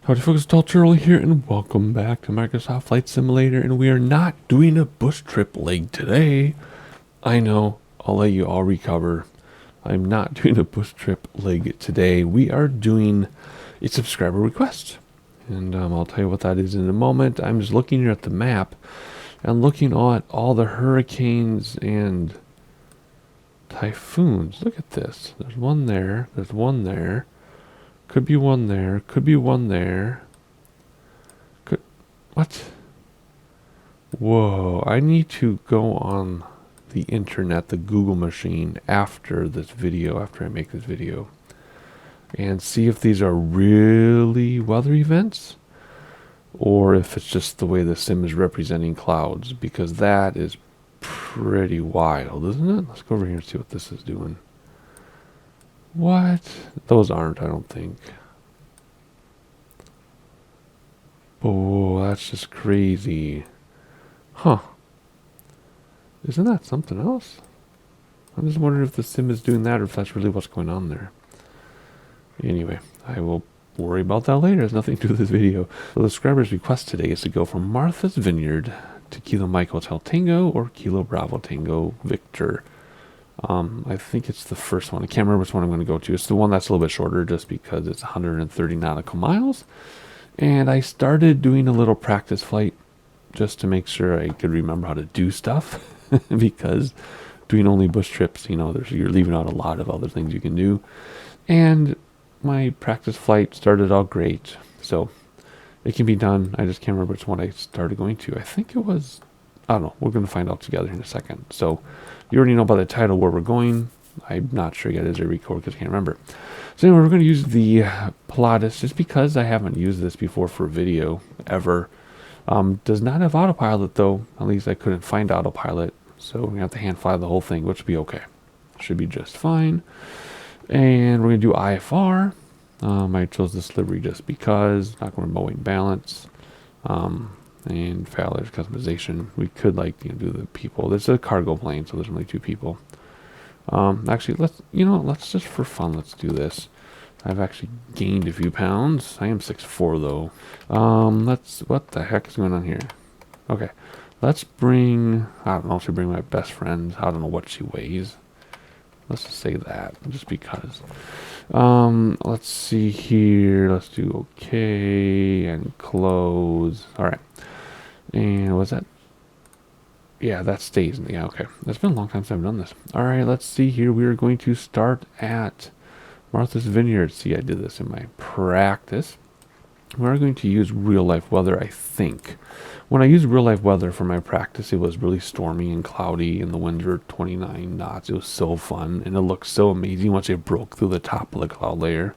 Howdy folks, it's Charlie here, and welcome back to Microsoft Flight Simulator, and we are not doing a bush trip leg today. I know, I'll let you all recover. I'm not doing a bush trip leg today. We are doing a subscriber request, and I'll tell you what that is in a moment. I'm just looking here at the map, and looking at all the hurricanes and typhoons. Look at this. There's one there, there's one there. Could be one there. Could be one there. What? Whoa. I need to go on the internet, the Google machine, after this video, after I make this video, and see if these are really weather events or if it's just the way the sim is representing clouds, because that is pretty wild, isn't it? Let's go over here and see what this is doing. What? Those aren't, I don't think. Oh, that's just crazy. Huh. Isn't that something else? I'm just wondering if the sim is doing that or if that's really what's going on there. Anyway, I will worry about that later. It has nothing to do with this video. So the subscriber's request today is to go from Martha's Vineyard to Kilo Mike Hotel Tango or Kilo Bravo Tango Victor. I think it's the first one. I can't remember which one I'm going to go to. It's the one that's a little bit shorter just because it's 130 nautical miles. And I started doing a little practice flight just to make sure I could remember how to do stuff. Because doing only bush trips, you know, you're leaving out a lot of other things you can do. And my practice flight started out great. So it can be done. I just can't remember which one I started going to. I think it was, I don't know. We're going to find out together in a second. So you already know by the title where we're going. I'm not sure yet as I record because I can't remember. So anyway, we're going to use the Pilatus just because I haven't used this before for video ever. Does not have autopilot though. At least I couldn't find autopilot. So we're going to have to hand fly the whole thing, which will be okay. Should be just fine. And we're going to do IFR. I chose this livery just because. Not going to mowing balance. And Fowler's customization. We could do the people. There's a cargo plane, so there's only two people. Actually, let's just for fun, let's do this. I've actually gained a few pounds. I am 6'4" though. What the heck is going on here? Okay, let's bring, I don't know, should bring my best friend. I don't know what she weighs. Let's just say that, just because. Let's see here. Let's do okay and close. All right. And what's that? Yeah, that stays. Yeah, okay. It's been a long time since I've done this. All right, let's see here. We are going to start at Martha's Vineyard. See, I did this in my practice. We're going to use real-life weather, I think. When I used real-life weather for my practice, it was really stormy and cloudy, and the winds were 29 knots. It was so fun, and it looked so amazing once it broke through the top of the cloud layer.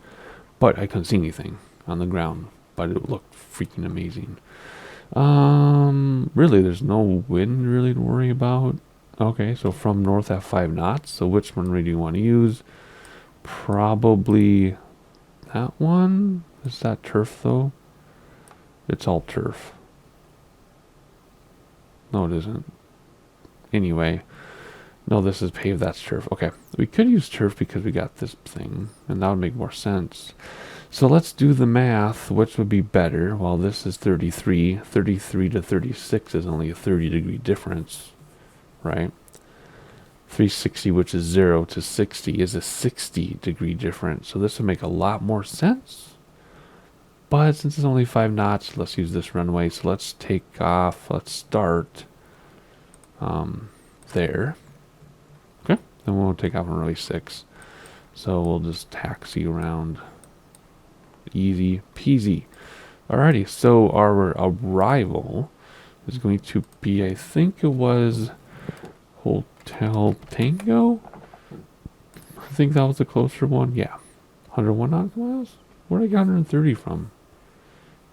But I couldn't see anything on the ground, but it looked freaking amazing. Really, there's no wind really to worry about. Okay, so from north at 5 knots. So which one do you want to use? Probably that one. Is that turf though? It's all turf. No, it isn't. Anyway, no, this is paved. That's turf. Okay, we could use turf because we got this thing, and that would make more sense. So let's do the math. Which would be better? Well, this is 33. 33 to 36 is only a 30-degree difference, right? 360, which is 0 to 60, is a 60-degree difference. So this would make a lot more sense. But since it's only 5 knots, let's use this runway. So let's take off. Let's start there. Okay. Then we'll take off on runway 6. So we'll just taxi around. Easy peasy. Alrighty, so our arrival is going to be, I think it was Hotel Tango. I think that was the closer one. Yeah, 101 nautical miles. Where did I get 130 from?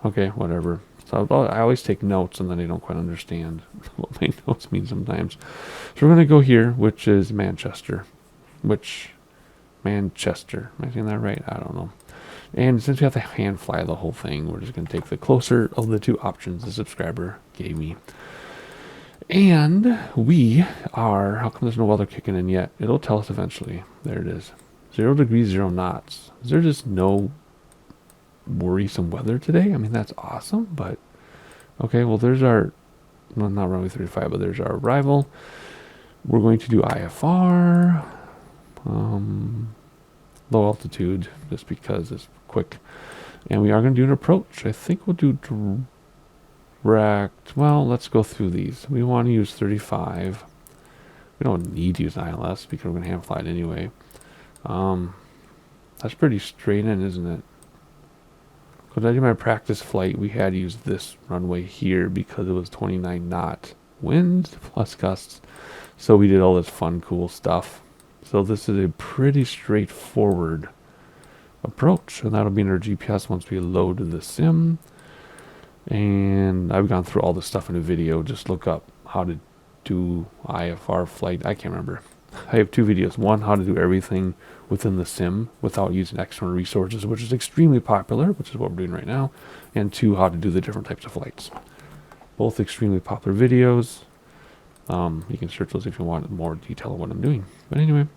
Okay, whatever. So I always take notes and then I don't quite understand what my notes mean sometimes. So we're going to go here, which is Manchester. Manchester. Am I saying that right? I don't know. And since we have to hand fly the whole thing, we're just going to take the closer of the two options the subscriber gave me. And we are, how come there's no weather kicking in yet? It'll tell us eventually. There it is. 0 degrees, 0 knots. Is there just no worrisome weather today. I mean, that's awesome, but okay, well, there's our, well, not runway 35, but there's our arrival. We're going to do IFR, low altitude, just because it's quick. And we are going to do an approach. I think we'll do direct. Well, let's go through these. We want to use 35. We don't need to use ILS because we're going to hand fly it anyway. That's pretty straight in, isn't it? Because I did my practice flight, we had to use this runway here because it was 29 knot winds plus gusts. So we did all this fun, cool stuff. So this is a pretty straightforward approach, and that'll be in our GPS once we load the sim. And I've gone through all this stuff in a video. Just look up how to do IFR flight. I can't remember. I have two videos. One, how to do everything within the sim without using external resources, which is extremely popular, which is what we're doing right now. And two, how to do the different types of flights. Both extremely popular videos. You can search those if you want more detail on what I'm doing. But anyway,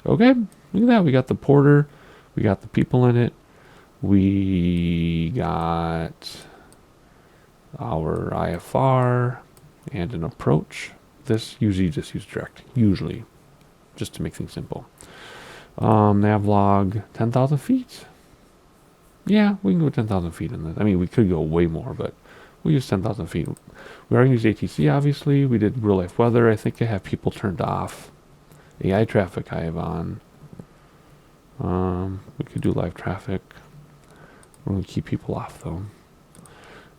okay, look at that. We got the porter. We got the people in it. We got our IFR and an approach. This usually just use direct. Usually, just to make things simple. Navlog, 10,000 feet. Yeah, we can go 10,000 feet in this. I mean, we could go way more, but we use 10,000 feet. We are going to use ATC, obviously. We did real life weather. I think I have people turned off. AI traffic I have on. We could do live traffic. We're going to keep people off, though.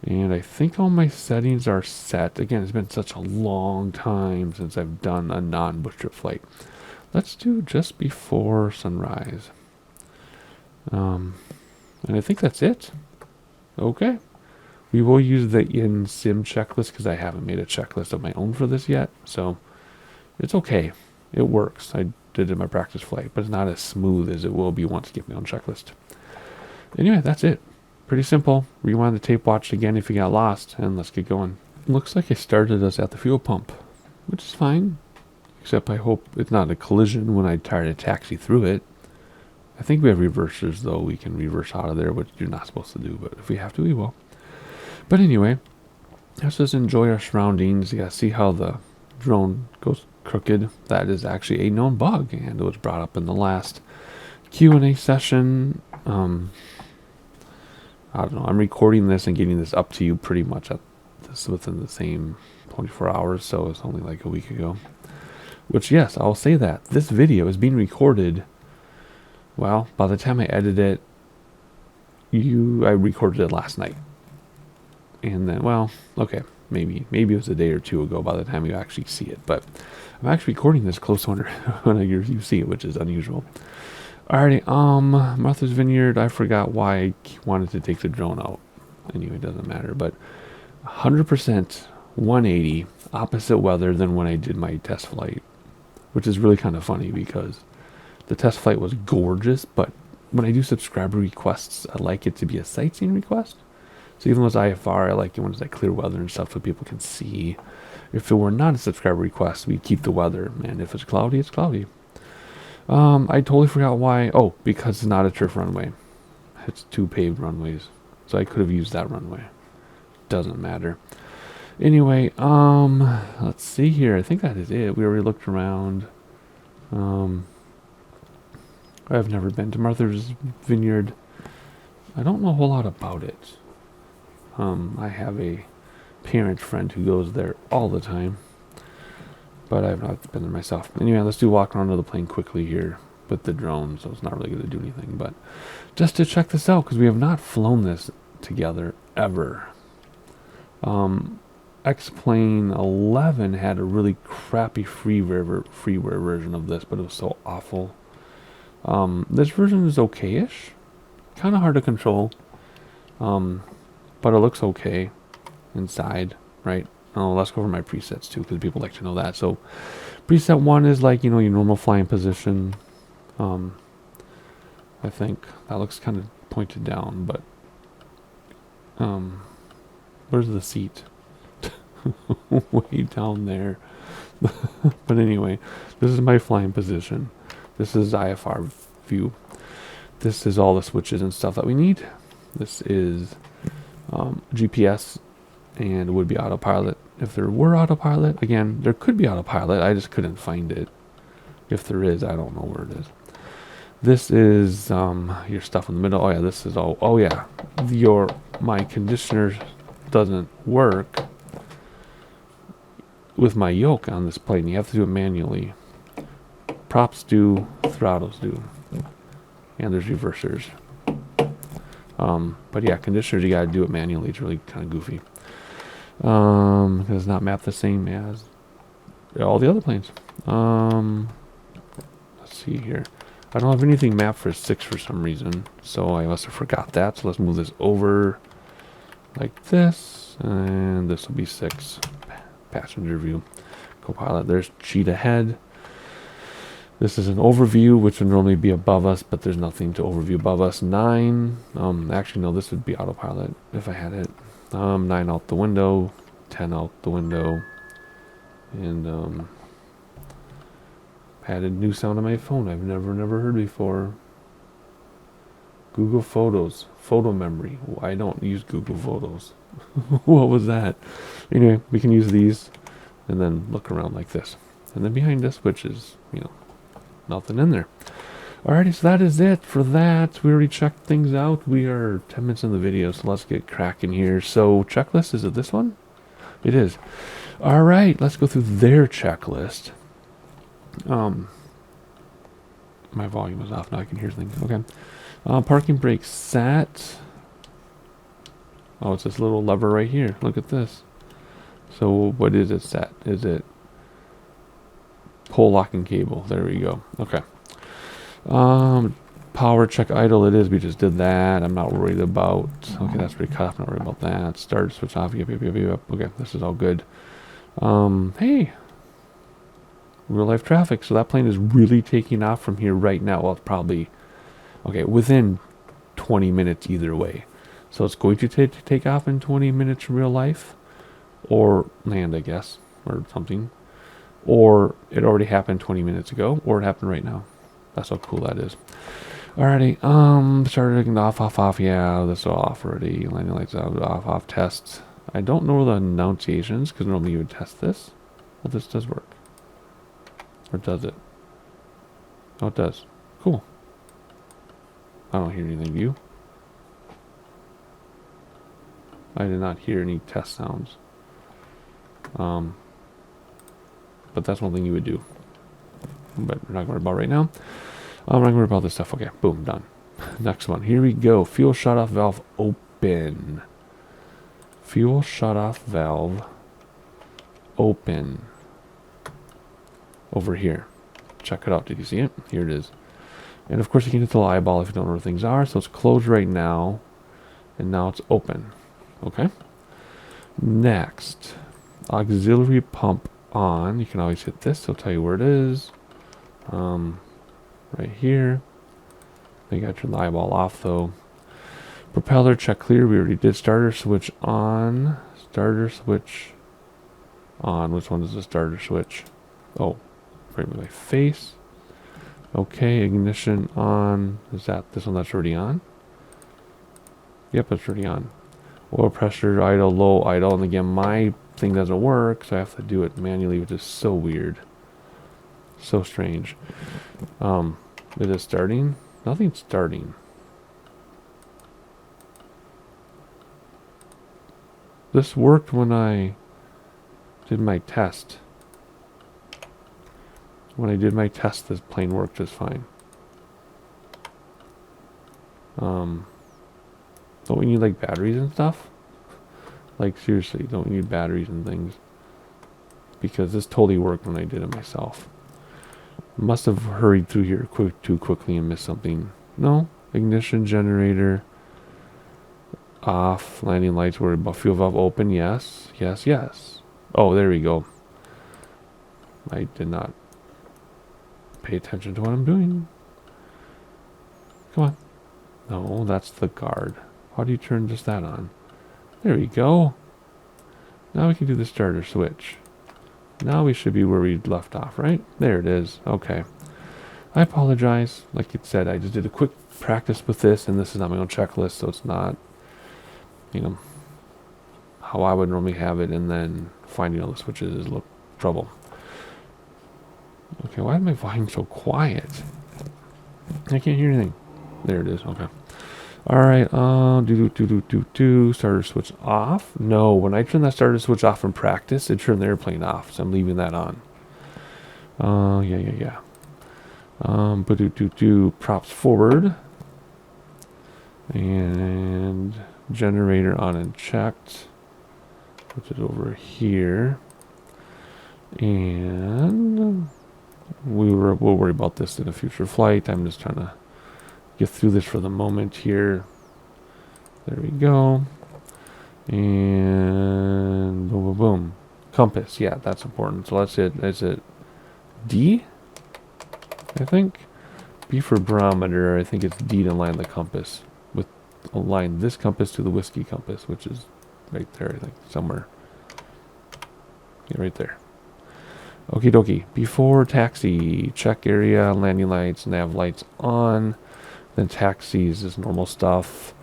And I think all my settings are set. Again, it's been such a long time since I've done a non-bush trip flight. Let's do just before sunrise. And I think that's it. Okay. We will use the in-sim checklist because I haven't made a checklist of my own for this yet. So it's okay. It works. I did it in my practice flight, but it's not as smooth as it will be once I get my own checklist. Anyway, that's it. Pretty simple. Rewind the tape, watch it again if you got lost, and let's get going. Looks like I started us at the fuel pump, which is fine. Except I hope it's not a collision when I try to taxi through it. I think we have reversers, though. We can reverse out of there, which you're not supposed to do, but if we have to, we will. But anyway, let's just enjoy our surroundings. You gotta see how the drone goes crooked. That is actually a known bug, and it was brought up in the last Q&A session. I don't know. I'm recording this and getting this up to you pretty much at this within the same 24 hours, so it's only like a week ago. Which, yes, I'll say that. This video is being recorded, well, by the time I edit it, I recorded it last night. And then, well, okay, maybe it was a day or two ago by the time you actually see it. But I'm actually recording this close to when you see it, which is unusual. Alrighty, Martha's Vineyard, I forgot why I wanted to take the drone out. Anyway, it doesn't matter, but 100% 180 opposite weather than when I did my test flight, which is really kind of funny because the test flight was gorgeous, but when I do subscriber requests, I like it to be a sightseeing request. So even though it's IFR, I like it when it's like clear weather and stuff so people can see. If it were not a subscriber request, we keep the weather, and if it's cloudy, it's cloudy. I totally forgot why. Oh, because it's not a turf runway. It's 2 paved runways. So I could have used that runway. Doesn't matter. Anyway, let's see here. I think that is it. We already looked around. I've never been to Martha's Vineyard. I don't know a whole lot about it. I have a parent friend who goes there all the time, but I've not been there myself. Anyway, let's do walk around to the plane quickly here with the drone, so it's not really going to do anything, but just to check this out, because we have not flown this together ever. X-Plane 11 had a really crappy freeware version of this, but it was so awful. This version is okay-ish. Kind of hard to control. But it looks okay inside, right? Oh, let's go over my presets too, because people like to know that. So preset 1 is like, your normal flying position. I think that looks kind of pointed down, but where's the seat? Way down there. But anyway, this is my flying position. This is IFR view. This is all the switches and stuff that we need. This is GPS and would be autopilot. If there were autopilot, again, there could be autopilot. I just couldn't find it. If there is, I don't know where it is. This is your stuff in the middle. Oh yeah, this is all. Oh yeah, my conditioner doesn't work with my yoke on this plane. You have to do it manually. Props do, throttles do, and there's reversers. But yeah, conditioners you gotta do it manually. It's really kind of goofy. Because it's not mapped the same as all the other planes. Let's see here. I don't have anything mapped for 6 for some reason, so I must have forgot that. So let's move this over like this, and this will be 6. Passenger view. Copilot. There's cheat ahead. This is an overview, which would normally be above us, but there's nothing to overview above us. 9. Actually, no, this would be autopilot if I had it. 9 out the window, 10 out the window, and added new sound on my phone I've never heard before. Google Photos, photo memory. I don't use Google Photos. What was that? Anyway, we can use these and then look around like this. And then behind us, which is, nothing in there. Alrighty, so that is it for that. We already checked things out. We are 10 minutes in the video, so let's get cracking here. So, checklist, is it this one? It is. Alright, let's go through their checklist. My volume is off now. I can hear things. Okay. Parking brake sat. Oh, it's this little lever right here. Look at this. So what is it set? Is it pole locking cable? There we go. Okay. Power check idle. It is. We just did that. I'm not worried about. Okay, that's pretty cut off. Not worried about that. Start, switch off. Yep. Okay, this is all good. Hey. Real life traffic. So that plane is really taking off from here right now. Well, it's probably, okay, within 20 minutes either way. So it's going to take off in 20 minutes in real life. Or land, I guess. Or something. Or it already happened 20 minutes ago. Or it happened right now. That's how cool that is. Alrighty. Started off. Yeah, this is off already. Landing lights out. Off. Tests. I don't know the annunciations because normally you would test this. Well, this does work. Or does it? Oh, it does. Cool. I don't hear anything. Do you? I did not hear any test sounds. But that's one thing you would do. But we're not going to worry about right now. I'm not going to worry about this stuff. Okay, boom, done. Next one. Here we go. Fuel shutoff valve open. Fuel shutoff valve open. Over here. Check it out. Did you see it? Here it is. And of course you can hit the eyeball if you don't know where things are. So it's closed right now. And now it's open. Okay. Next. Auxiliary pump on. You can always hit this. It'll tell you where it is. Right here. I think I turned the eyeball off though. Propeller check clear. We already did. Starter switch on. Starter switch on. Which one is the starter switch? Oh. Right with my face. Okay, ignition on. Is that this one that's already on? Yep, it's already on. Oil pressure, idle, low, idle. And again, my thing doesn't work, so I have to do it manually, which is so weird. So strange. Is it starting? Nothing's starting. This worked when I did my test. When I did my test, this plane worked just fine. Don't we need like batteries and stuff? Like seriously, don't we need batteries and things? Because this totally worked when I did it myself. Must have hurried through here too quickly and missed something. No, ignition generator off. Landing lights were above. Fuel valve open. Yes. Oh, there we go. I did not pay attention to what I'm doing. Come on. No, that's the guard. How do you turn just that on? There we go. Now we can do the starter switch. Now we should be where we left off, right? There it is. Okay. I apologize. Like it said, I just did a quick practice with this, and this is not my own checklist, so it's not, you know, how I would normally have it, and then finding all the switches is a little trouble. Okay, why is my volume so quiet? I can't hear anything. There it is. Okay. All right. Starter switch off. No, when I turn that starter switch off in practice, it turned the airplane off, so I'm leaving that on. Yeah. Props forward. And generator on and checked, which is over here. And we'll worry about this in a future flight. I'm just trying to get through this for the moment here. There we go. And boom, boom, boom. Compass, yeah, that's important. So that's it. That's it. D, I think. B for barometer. I think it's D to align the compass. Align this compass to the whiskey compass, which is right there, I think, somewhere. Yeah, right there. Okie dokie. Before taxi, check area, landing lights, nav lights on. Then taxis is normal stuff.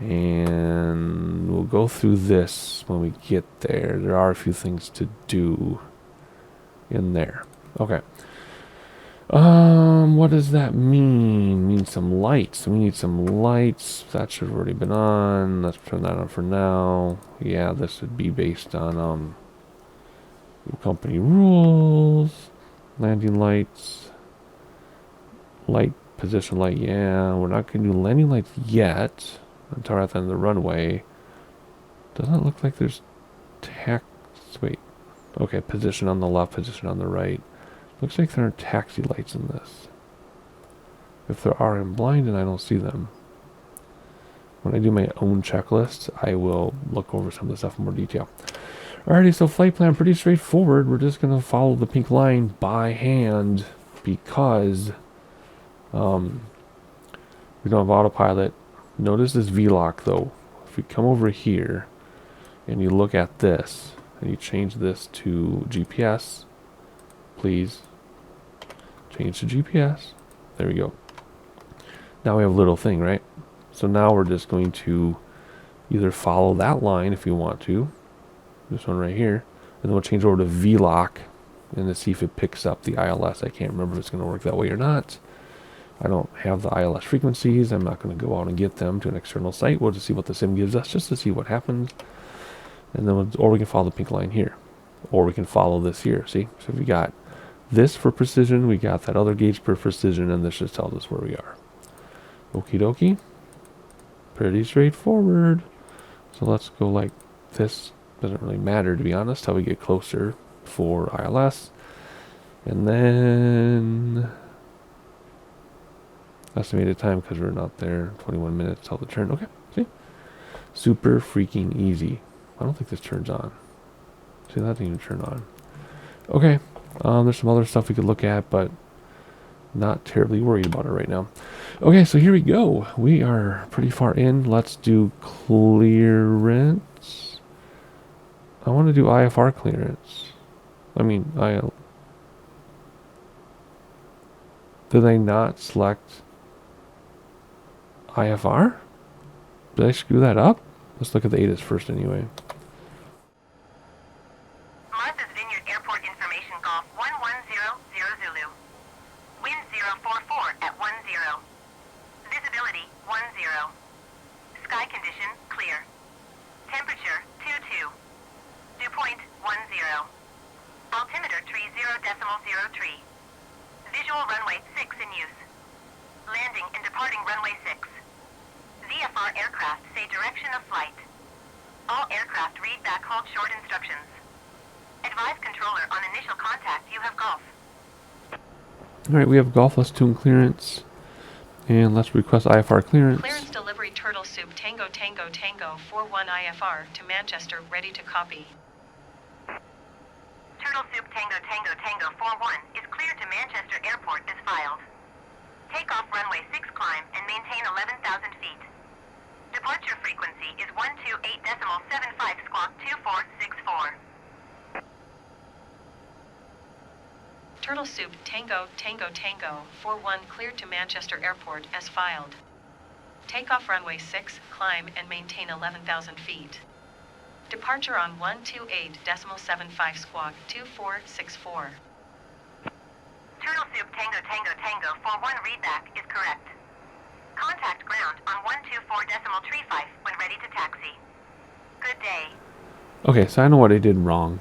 And we'll go through this when we get there. There are a few things to do in there. Okay. What does that mean? Means some lights. We need some lights. That should have already been on. Let's turn that on for now. Yeah, this would be based on company rules. Landing lights. Light position light. Yeah, we're not going to do landing lights yet until at the end of the runway. Doesn't look like there's wait. Okay, position on the left, position on the right. Looks like there are taxi lights in this. If there are, I'm blind and I don't see them. When I do my own checklist, I will look over some of the stuff in more detail. Alrighty, so flight plan, pretty straightforward. We're just going to follow the pink line by hand because we don't have autopilot. Notice this V-lock though. If we come over here and you look at this and you change this to GPS, please change to GPS. There we go. Now we have a little thing, right? So now we're just going to either follow that line if you want to, this one right here, and then we'll change over to V-lock and to see if it picks up the ILS. I can't remember if it's going to work that way or not. I don't have the ILS frequencies. I'm not going to go out and get them to an external site. We'll just see what the sim gives us just to see what happens. And then or we can follow the pink line here, or we can follow this here. See? So we got this for precision, we got that other gauge for precision, and this just tells us where we are. Okie dokie. Pretty straightforward. So let's go like this. Doesn't really matter, to be honest, how we get closer for ILS. And then estimated time, because we're not there, 21 minutes till the turn. Okay, see? Super freaking easy. I don't think this turns on. See, that didn't even turn on. Okay, there's some other stuff we could look at, but not terribly worried about it right now. Okay, so here we go. We are pretty far in. Let's do clearance. I want to do IFR clearance. Did I not select IFR? Did I screw that up? Let's look at the ATIS first anyway. Martha's Vineyard Airport information golf 1100 Zulu. Wind 044 at 10. Visibility 10. Sky condition clear. Temperature 22. Dew point 10. Altimeter tree 0.03. Visual runway 6 in use. Landing and departing runway 6. VFR aircraft say direction of flight. All aircraft read back hold short instructions. Advise controller on initial contact you have golf. Alright, we have golf. Let's tune clearance. And let's request IFR clearance. Clearance delivery Turtle Soup Tango Tango Tango 41 IFR to Manchester, ready to copy. Turtle Soup Tango Tango Tango 41 is cleared to Manchester Airport as filed. Takeoff runway 6 climb and maintain 11,000 feet. Departure frequency is 128.75 squawk 2464. Turtle Soup Tango Tango Tango 41 cleared to Manchester Airport as filed. Takeoff runway 6, climb and maintain 11,000 feet. Departure on 128.75 squawk 2464. Turtle Soup Tango Tango Tango 41 readback is correct. Contact ground on 124.35 when ready to taxi. Good day. Okay, so I know what I did wrong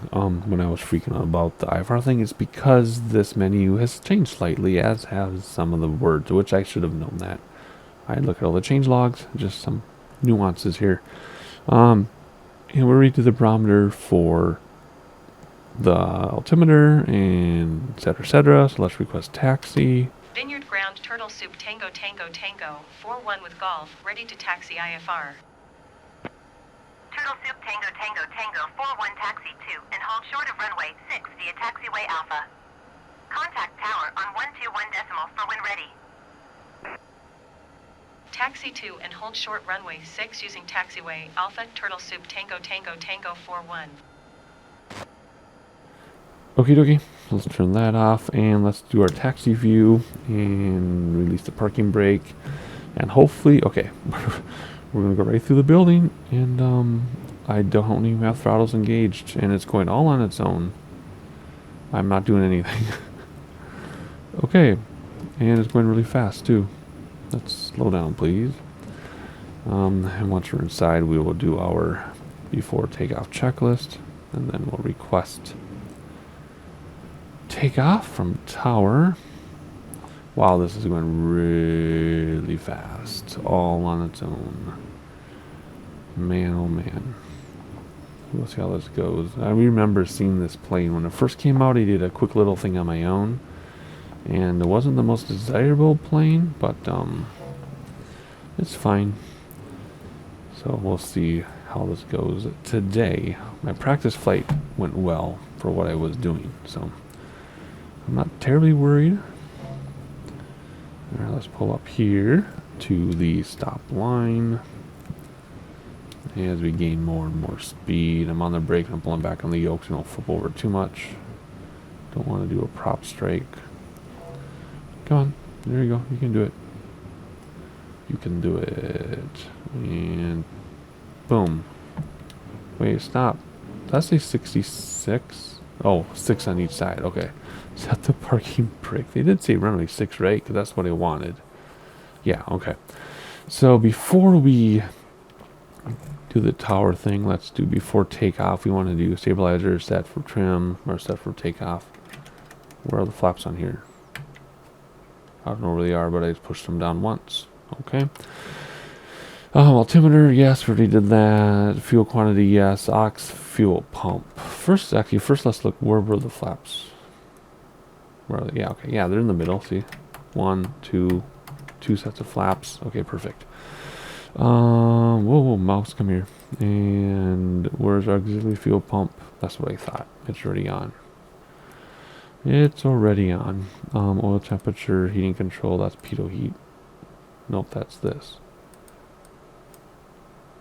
when I was freaking out about the IFR thing. It's because this menu has changed slightly, as have some of the words, which I should have known that. I look at all the change logs, just some nuances here. And we'll read to the barometer for the altimeter and et cetera. So let's request taxi. Vineyard ground Turtle Soup Tango Tango Tango 41 with golf ready to taxi IFR. Turtle Soup Tango Tango Tango 41 taxi 2 and hold short of runway 6 via taxiway Alpha. Contact tower on 121 decimal for when ready. Taxi 2 and hold short runway 6 using taxiway Alpha Turtle Soup Tango Tango Tango 41. Okie dokie, let's turn that off and let's do our taxi view and release the parking brake. And hopefully, okay, we're going to go right through the building and I don't even have throttles engaged and it's going all on its own. I'm not doing anything. Okay, and it's going really fast too. Let's slow down, please. And once we're inside, we will do our before takeoff checklist, and then we'll request takeoff from tower. Wow, this is going really fast, all on its own. Man, oh man. We'll see how this goes. I remember seeing this plane when it first came out. I did a quick little thing on my own, and it wasn't the most desirable plane, but it's fine. So we'll see how this goes today. My practice flight went well for what I was doing, so I'm not terribly worried. All right, let's pull up here to the stop line. As we gain more and more speed, I'm on the brake and I'm pulling back on the yokes and I'll flip over too much. Don't want to do a prop strike. Come on, there you go, you can do it. You can do it. And boom. Wait, stop. Did I say 66? Oh, 6 on each side, okay. Set the parking brake. They did say runway 6, right? Because that's what I wanted. Yeah, okay. So before we do the tower thing, let's do before takeoff. We want to do stabilizer set for trim or set for takeoff. Where are the flaps on here? I don't know where they are, but I just pushed them down once. Okay. Altimeter, yes, we already did that. Fuel quantity, yes. Aux fuel pump. First let's look. Where were the flaps? Where are they? Yeah, okay. Yeah, they're in the middle. See, 1, 2, 2 sets of flaps. Okay, perfect. Whoa, mouse, come here. And where's our auxiliary fuel pump? That's what I thought. It's already on. It's already on. Oil temperature, heating control. That's pitot heat. Nope, that's this.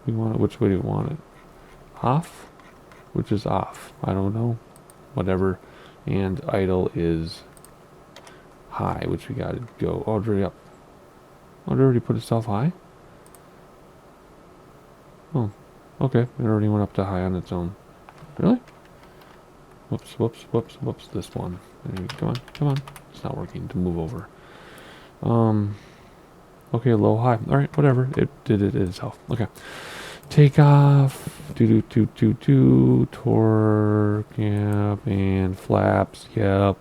We want it. Which way do we want it? Off? Which is off? I don't know. Whatever. And idle is high, which we gotta go. Oh, it's already up. Oh, it already put itself high? Oh, okay. It already went up to high on its own. Really? Whoops, whoops, whoops, whoops. This one. Come on, come on. It's not working to move over. Okay, low, high. Alright, whatever. It did it itself. Okay. Takeoff. Torque. Yep. And flaps. Yep.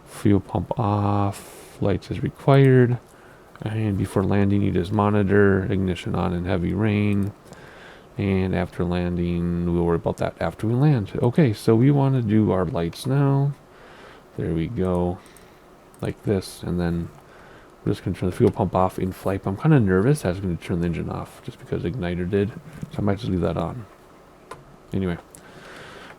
Fuel pump off. Lights as required. And before landing, you just monitor. Ignition on in heavy rain. And after landing, we'll worry about that after we land. Okay, so we want to do our lights now. There we go. Like this. And then we're just going to turn the fuel pump off in flight. I'm kind of nervous. I was going to turn the engine off just because igniter did. So I might just leave that on. Anyway,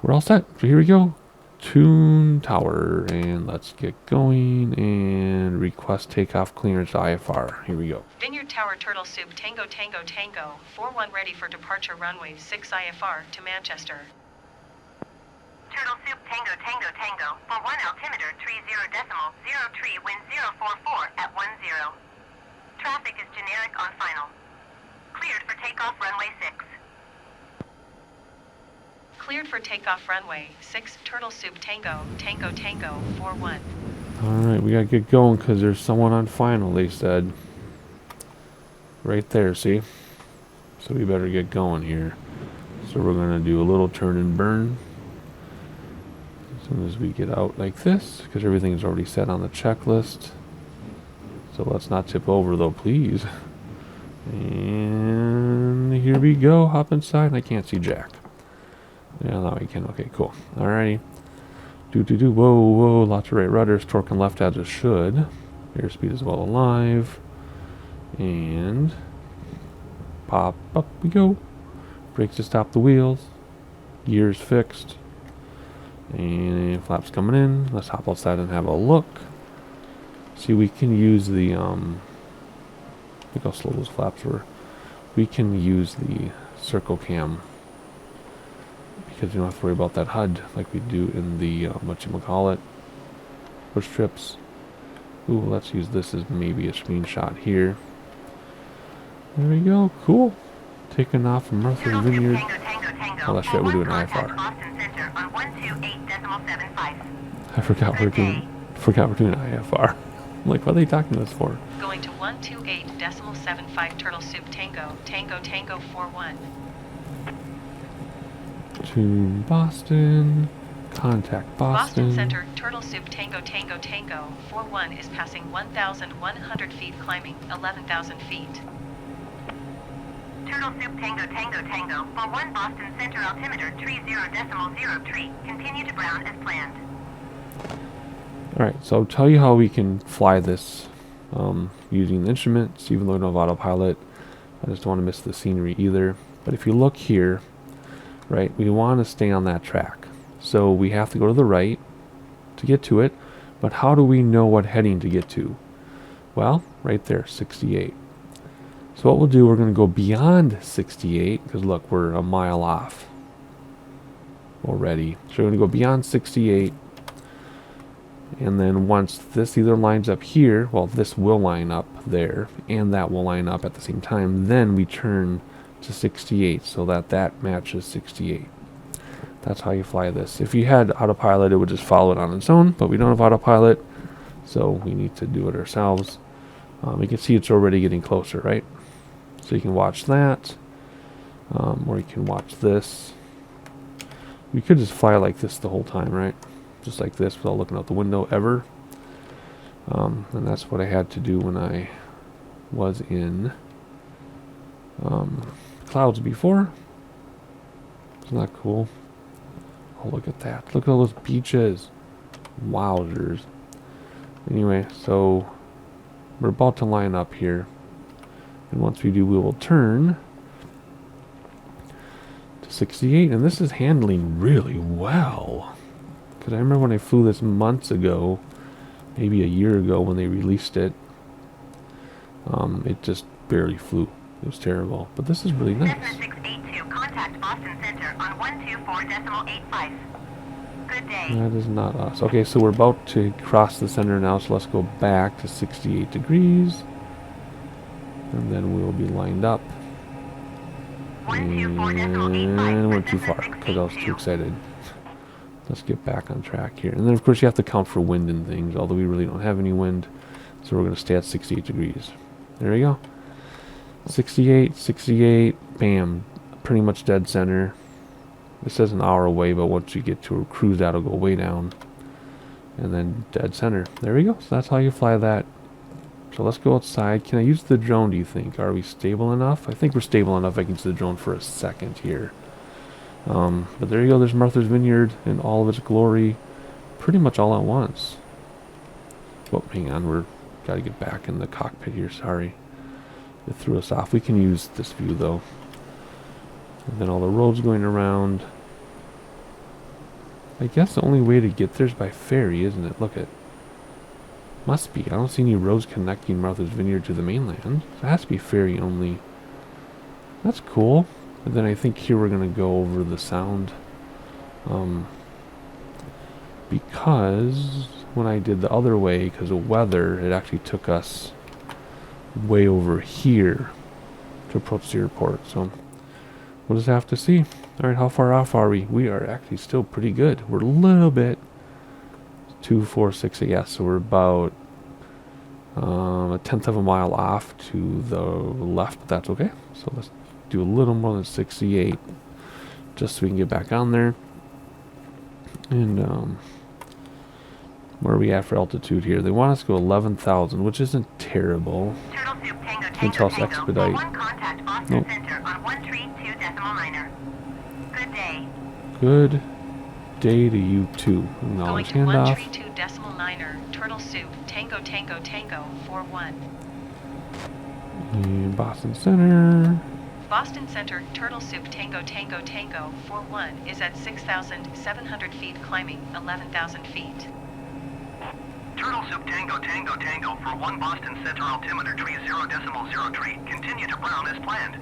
we're all set. So here we go. Tune tower. And let's get going. And request takeoff clearance IFR. Here we go. Vineyard Tower Turtle Soup Tango Tango Tango 41 ready for departure runway 6 IFR to Manchester. Turtle Soup Tango Tango Tango Tango for 1 altimeter 30.03, wind 044 at 10. Traffic is generic on final. Cleared for takeoff runway 6. Cleared for takeoff runway 6, Turtle Soup Tango, Tango Tango, 41. Alright, we gotta get going because there's someone on final, they said. Right there, see? So we better get going here. So we're gonna do a little turn and burn. As soon as we get out like this, because everything is already set on the checklist. So let's not tip over though, please. And here we go, hop inside. I can't see Jack. Yeah, now I can. Okay, cool. Alrighty. Whoa, whoa, lots of right rudders. Torque and left as it should. Airspeed is well alive. And pop up we go. Brakes to stop the wheels. Gears fixed. And flaps coming in. Let's hop outside and have a look. See, we can use the look how slow those flaps were. We can use the circle cam because you don't have to worry about that HUD like we do in the whatchamacallit push trips. Ooh, let's use this as maybe a screenshot here. There we go, cool. Taking off from Martha's Vineyard. Oh, that's right, we're doing IFR. I forgot we're doing IFR. I'm like, what are they talking to us for? Going to 128.75 Turtle Soup Tango, Tango Tango 41. To Boston. Contact Boston. Boston Center, Turtle Soup Tango Tango Tango 41 is passing 1,100 feet, climbing 11,000 feet. Turtle Soup Tango Tango Tango for 1 Boston Center altimeter 30.03. Continue to ground as planned. Alright, so I'll tell you how we can fly this using the instruments, even though we don't have autopilot. I just don't want to miss the scenery either. But if you look here, right, we want to stay on that track. So we have to go to the right to get to it. But how do we know what heading to get to? Well, right there, 68. So what we'll do, we're going to go beyond 68, because look, we're a mile off already. So we're going to go beyond 68. And then once this either lines up here, well, this will line up there, and that will line up at the same time, then we turn to 68 so that that matches 68. That's how you fly this. If you had autopilot, it would just follow it on its own, but we don't have autopilot, so we need to do it ourselves. You can see it's already getting closer, right? So you can watch that, or you can watch this. We could just fly like this the whole time, right? Just like this without looking out the window ever. And that's what I had to do when I was in clouds before. Isn't that cool? Oh, look at that. Look at all those beaches. Wowzers. Anyway, so we're about to line up here. And once we do, we will turn to 68. And this is handling really well. Because I remember when I flew this months ago, maybe a year ago when they released it, it just barely flew. It was terrible. But this is really nice. 682, contact Boston Center on 124.85. Good day. That is not us. Okay, so we're about to cross the center now, so let's go back to 68 degrees. And then we will be lined up. And went too far because I was too excited. Let's get back on track here. And then, of course, you have to count for wind and things, although we really don't have any wind. So we're going to stay at 68 degrees. There we go. 68, 68, bam. Pretty much dead center. It says an hour away, but once you get to a cruise, that'll go way down. And then dead center. There we go. So that's how you fly that. So let's go outside. Can I use the drone, do you think? Are we stable enough? I think we're stable enough. I can use the drone for a second here. But there you go, there's Martha's Vineyard in all of its glory, pretty much all at once. Oh, hang on, we're got to get back in the cockpit here, sorry. It threw us off. We can use this view, though. And then all the roads going around. I guess the only way to get there is by ferry, isn't it? Look at. Must be. I don't see any roads connecting Martha's Vineyard to the mainland. So it has to be ferry only. That's cool. And then I think here we're going to go over the sound. because when I did the other way, because of weather, it actually took us way over here to approach the airport. So we'll just have to see. All right, how far off are we? We are actually still pretty good. We're a little bit 2, 4, 6, yes. So we're about a tenth of a mile off to the left, but that's okay. So let's do a little more than 68, just so we can get back on there. And where are we at for altitude here? They want us to go 11,000, which isn't terrible. Turtle Soup Tango Can Tango tell us Tango. expedite. For 1 contact Boston Nope. Center on 132.9er. Good day. Good day to you too. Going Acknowledge to handoff. 132.9er, Turtle Soup, Tango Tango Tango, 41. And Boston Center. Boston Center, Turtle Soup, Tango Tango Tango, 41 is at 6,700 feet climbing 11,000 feet. Turtle Soup Tango Tango Tango for 1 Boston Center altimeter tree 0.0 Continue to Brown as planned.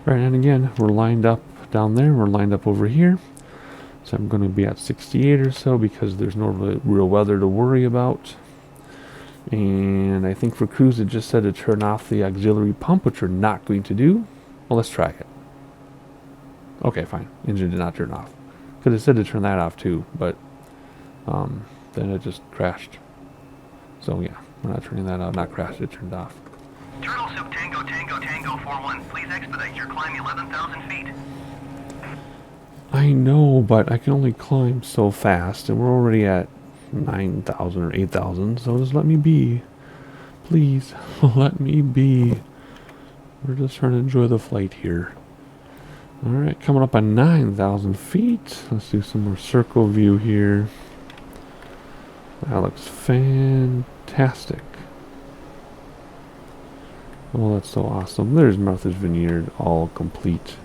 Right, and again, we're lined up down there. We're lined up over here. So I'm going to be at 68 or so because there's no real weather to worry about. And I think for cruise it just said to turn off the auxiliary pump, which we're not going to do. Well, let's try it. Okay, fine. Engine did not turn off. Because it said to turn that off too, but then it just crashed. So yeah, we're not turning that off. Not crashed, it turned off. Turtle Soup Tango Tango Tango 41. Please expedite your climb 11,000 feet. I know, but I can only climb so fast, and we're already at 9,000 or 8,000, so just let me be. Please, let me be. We're just trying to enjoy the flight here. Alright, coming up on 9,000 feet. Let's do some more circle view here. That looks fantastic. Oh, that's so awesome. There's Martha's Vineyard, all complete.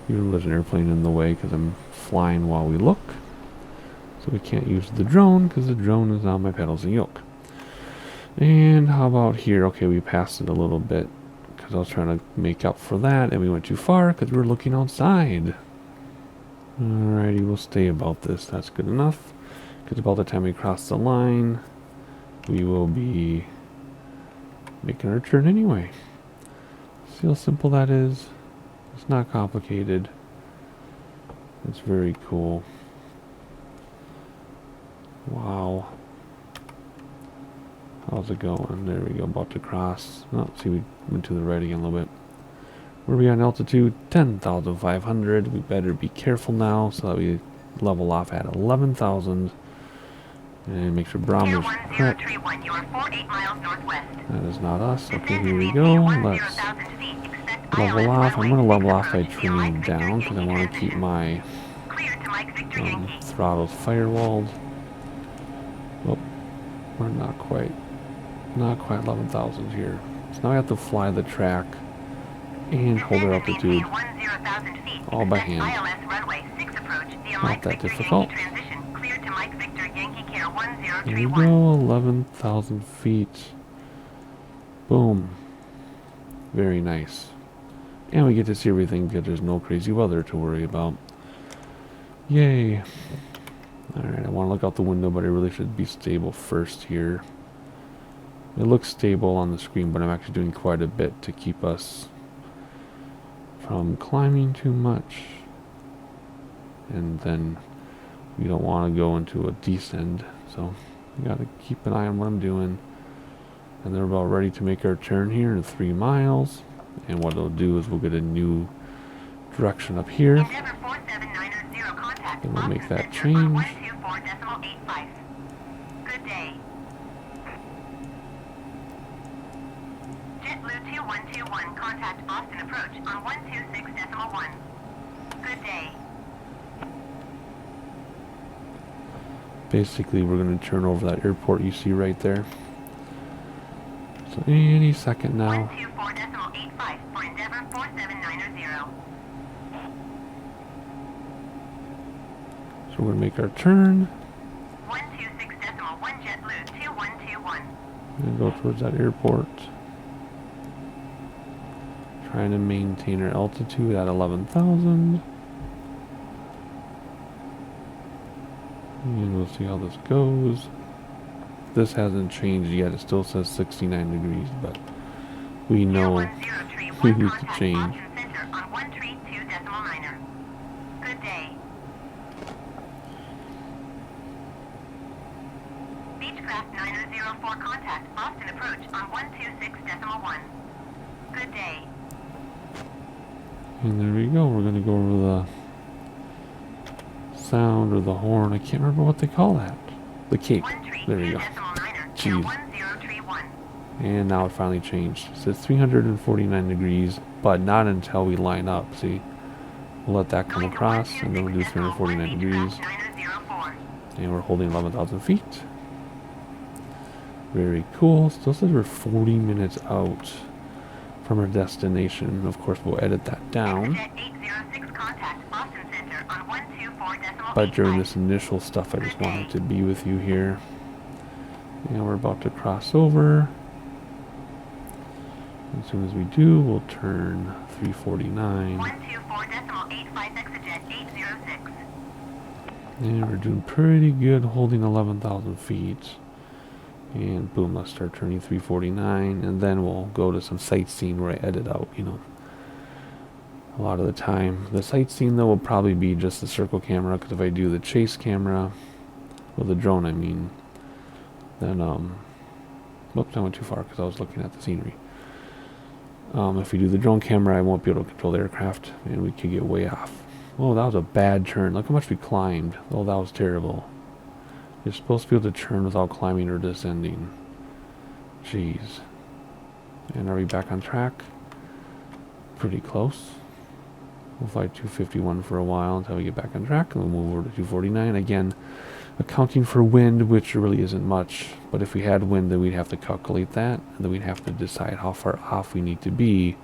Even there's an airplane in the way because I'm flying while we look. So we can't use the drone because the drone is on my pedals and yoke. And how about here? Okay, we passed it a little bit because I was trying to make up for that, and we went too far because we were looking outside. Alrighty, we'll stay about this. That's good enough. Because about the time we cross the line, we will be making our turn anyway. See how simple that is? It's not complicated. It's very cool. Wow. How's it going? There we go, about to cross. Oh, see, we went to the right again a little bit. Where are we on altitude? 10,500. We better be careful now so that we level off at 11,000. And make sure barometer's correct. 1031, you are 48 miles northwest. That is not us. Okay, Descend here to we maintain go. 10,000 Let's feet. Expect level ILS off. I'm runway going to level 6 off by approach. turning Mike Victor down because I Yankee want to keep transition. my Clear to Mike Victor Yankee. throttles firewalled. Oh, we're not quite 11,000 here. So now I have to fly the track and hold our Descend and altitude maintain 10,000 feet. all by Expect hand. ILS runway 6 approach via Not Mike that Victor difficult. Yankee transition. Clear to Mike Victor Yankee Care There we 1031. go, 11,000 feet. Boom. Very nice. And we get to see everything because there's no crazy weather to worry about. Yay. Alright, I want to look out the window, but I really should be stable first here. It looks stable on the screen, but I'm actually doing quite a bit to keep us from climbing too much. And then we don't want to go into a descend, so we got to keep an eye on what I'm doing. And they're about ready to make our turn here in 3 miles. And what it'll do is we'll get a new direction up here. Endeavor 479 contact. Then we'll make Boston that Center on change. 124.85. Good day. JetBlue 2121, contact Boston approach on 126.1. Good day. Basically, we're going to turn over that airport you see right there. So any second now. 124.85 for Endeavor 479 So we're going to make our turn 126.1 JetBlue 2121. and go towards that airport. Trying to maintain our altitude at 11,000. And we'll see how this goes. This hasn't changed yet. It still says 69 degrees, but we know 010 tree we 1 need to contact change. Boston Center on 1 tree 2 decimal minor. Good day. Beechcraft 9004 contact Boston approach on 126 decimal 1. Good day. And there we go. We're going to go over the sound or the horn. I can't remember what they call that. The cape. 1 tree There 2 we go. decimal minor. Jeez. 10 tree 1. And now it finally changed. It says 349 degrees, but not until we line up. See? We'll let that come across, and then we'll do 349 degrees. 9004. And we're holding 11,000 feet. Very cool. Still says we're 40 minutes out from our destination. Of course, we'll edit that down. Exit 806 contact Boston Center on 124 decimal But during 85. this initial stuff, I just wanted to be with you here. And we're about to cross over. As soon as we do, we'll turn 349. 124 decimal 85 exit 806. And we're doing pretty good holding 11,000 feet. And boom, let's start turning 349. And then we'll go to some sightseeing where I edit out, a lot of the time. The sightseeing, though, will probably be just the circle camera. Because if I do the chase camera, well, the drone, I mean, then, whoops, I went too far because I was looking at the scenery. If we do the drone camera, I won't be able to control the aircraft, and we could get way off. Oh, that was a bad turn. Look how much we climbed. Oh, that was terrible. You're supposed to be able to turn without climbing or descending. Jeez. And are we back on track? Pretty close. We'll fly 251 for a while until we get back on track, and we'll move over to 249. Again, accounting for wind, which really isn't much, but if we had wind, then we'd have to calculate that, and then we'd have to decide how far off we need to be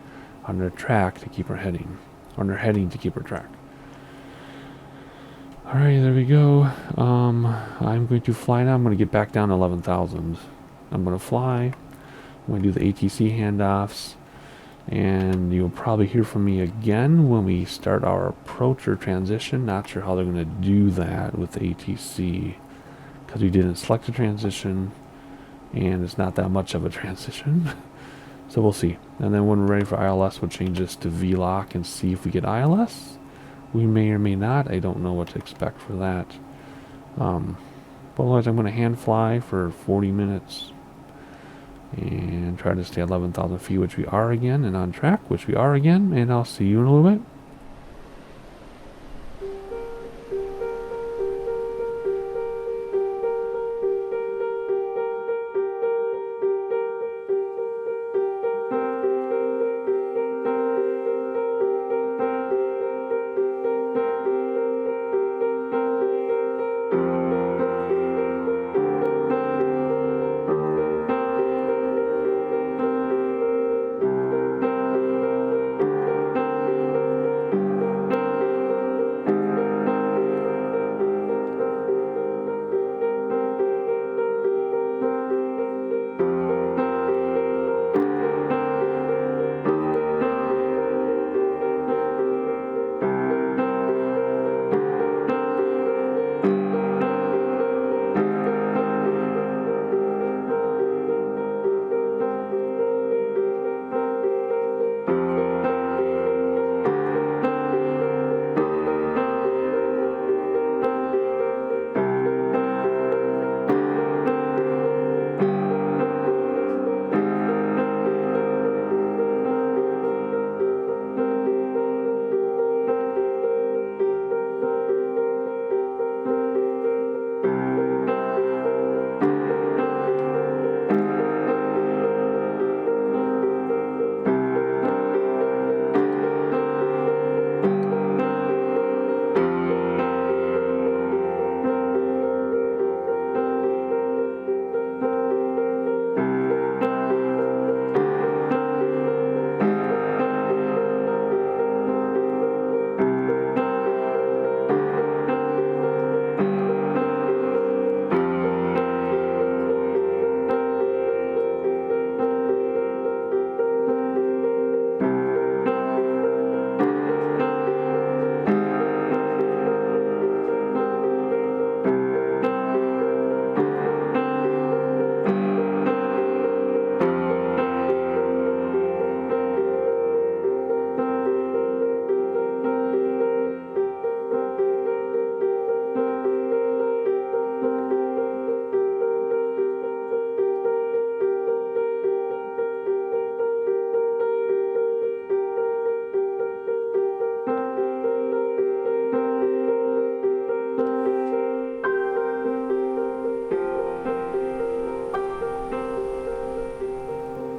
on our track to keep our heading, on our heading to keep our track. Alright, there we go. I'm going to fly now. I'm going to get back down to 11,000. I'm going to fly. I'm going to do the ATC handoffs, and you'll probably hear from me again when we start our approach or transition. Not sure how they're going to do that with the ATC because we didn't select a transition and it's not that much of a transition. So we'll see. And then when we're ready for ILS, we'll change this to VLOC and see if we get ILS. We may or may not. I don't know what to expect for that. But otherwise, I'm going to hand fly for 40 minutes and try to stay at 11,000 feet, which we are again, and on track, which we are again, and I'll see you in a little bit.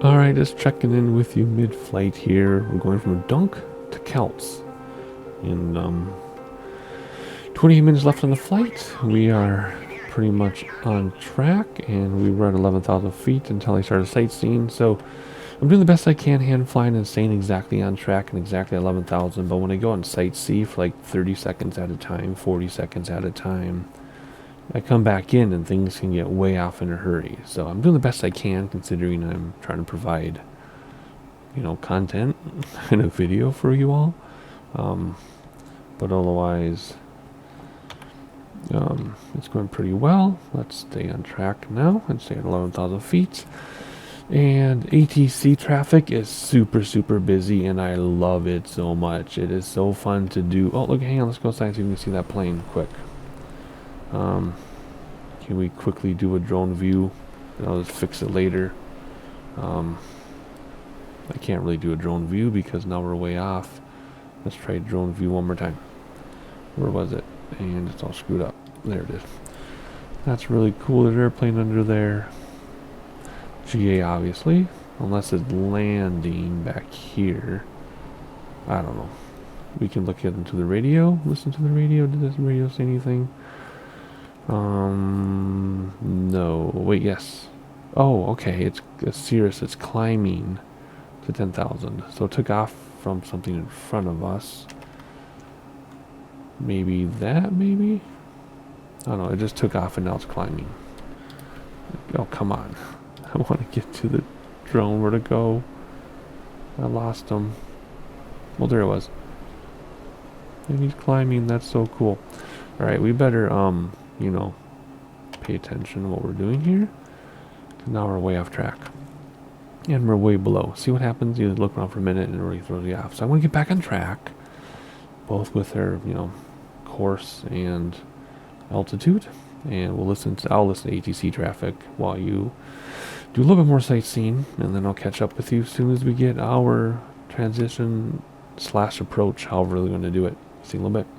Alright, just checking in with you mid-flight here. We're going from a dunk to Celts. And 28 minutes left on the flight. We are pretty much on track, and we were at 11,000 feet until I started sightseeing. So I'm doing the best I can hand flying and staying exactly on track and exactly 11,000. But when I go and sightsee for like 30 seconds at a time, 40 seconds at a time, I come back in and things can get way off in a hurry. So I'm doing the best I can, considering I'm trying to provide, you know, content in a video for you all. But otherwise, it's going pretty well. Let's stay on track now and stay at 11,000 feet. And ATC traffic is super, super busy, and I love it so much. It is so fun to do. Oh, look, hang on, let's go outside so you can see that plane quick. Can we quickly do a drone view? And I'll just fix it later. I can't really do a drone view because now we're way off. Let's try drone view one more time. Where was it? And it's all screwed up. There it is. That's really cool. There's an airplane under there. GA, obviously. Unless it's landing back here. I don't know. We can look into the radio. Listen to the radio. Did this radio say anything? No. Wait, yes. Oh, okay. It's Cirrus. It's climbing to 10,000. So it took off from something in front of us. Maybe that, maybe? I don't know. It just took off and now it's climbing. Oh, come on. I want to get to the drone. Where to go? I lost him. Well, there it was. And he's climbing. That's so cool. Alright, we better, you know, pay attention to what we're doing here. 'Cause now we're way off track. And we're way below. See what happens? You look around for a minute and it really throws you off. So I want to get back on track. Both with our, you know, course and altitude. And I'll listen to ATC traffic while you do a little bit more sightseeing. And then I'll catch up with you as soon as we get our transition / approach, however we're going to do it. See you in a little bit.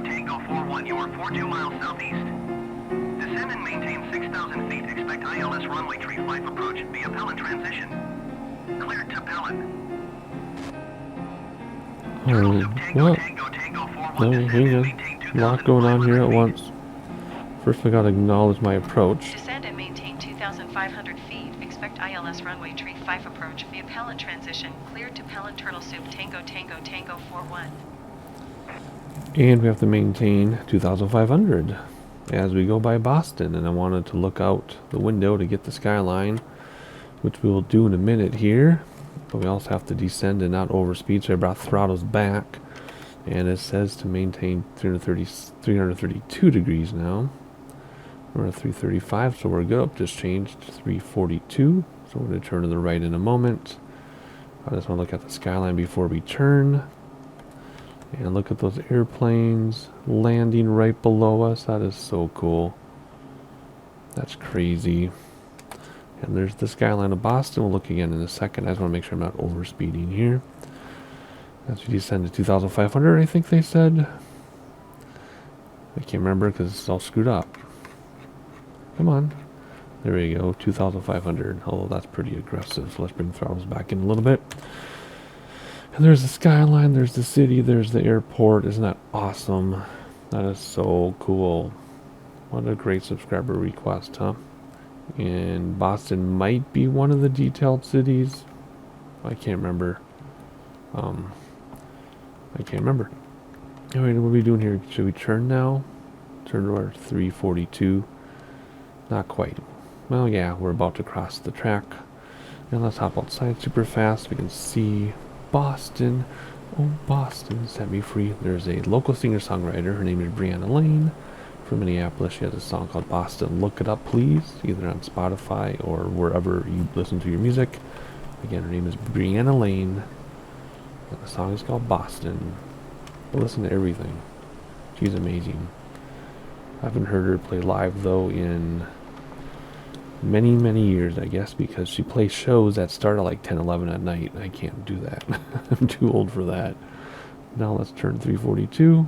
Tango 41, you are 42 miles southeast. Descend and maintain 6,000 feet. Expect ILS runway 35 approach via Pelin transition. Cleared to Pelin. What? No, hang on. A lot going on here at once. First I gotta acknowledge my approach. Descend and maintain 2,500 feet. Expect ILS runway 35 approach via Pelin transition. Cleared to Pelin Turtle Soup Tango 41. And we have to maintain 2,500 as we go by Boston. And I wanted to look out the window to get the skyline which we will do in a minute here. But we also have to descend and not overspeed, so I brought throttles back. And it says to maintain 332 degrees now. We're at 335, so we're good. Just changed to 342, so we're going to turn to the right in a moment. I just want to look at the skyline before we turn. And look at those airplanes landing right below us. That is so cool. That's crazy. And there's the skyline of Boston. We'll look again in a second. I just want to make sure I'm not overspeeding here. As we descend to 2,500, I think they said. I can't remember because it's all screwed up. Come on. There we go, 2,500. Although that's pretty aggressive. So let's bring throttles back in a little bit. And there's the skyline, there's the city, there's the airport. Isn't that awesome? That is so cool. What a great subscriber request, huh? And Boston might be one of the detailed cities. I can't remember. I can't remember. Anyway, what are we doing here? Should we turn now? Turn to our 342. Not quite. Well, yeah, we're about to cross the track. And let's hop outside super fast. We can see Boston. Oh, Boston, set me free. There's a local singer-songwriter. Her name is Brianna Lane from Minneapolis. She has a song called Boston. Look it up, please, either on Spotify or wherever you listen to your music. Again, her name is Brianna Lane. And the song is called Boston. But listen to everything. She's amazing. I haven't heard her play live, though, in many, many years, I guess, because she plays shows that start at like 10, 11 at night. I can't do that. I'm too old for that. Now let's turn 342.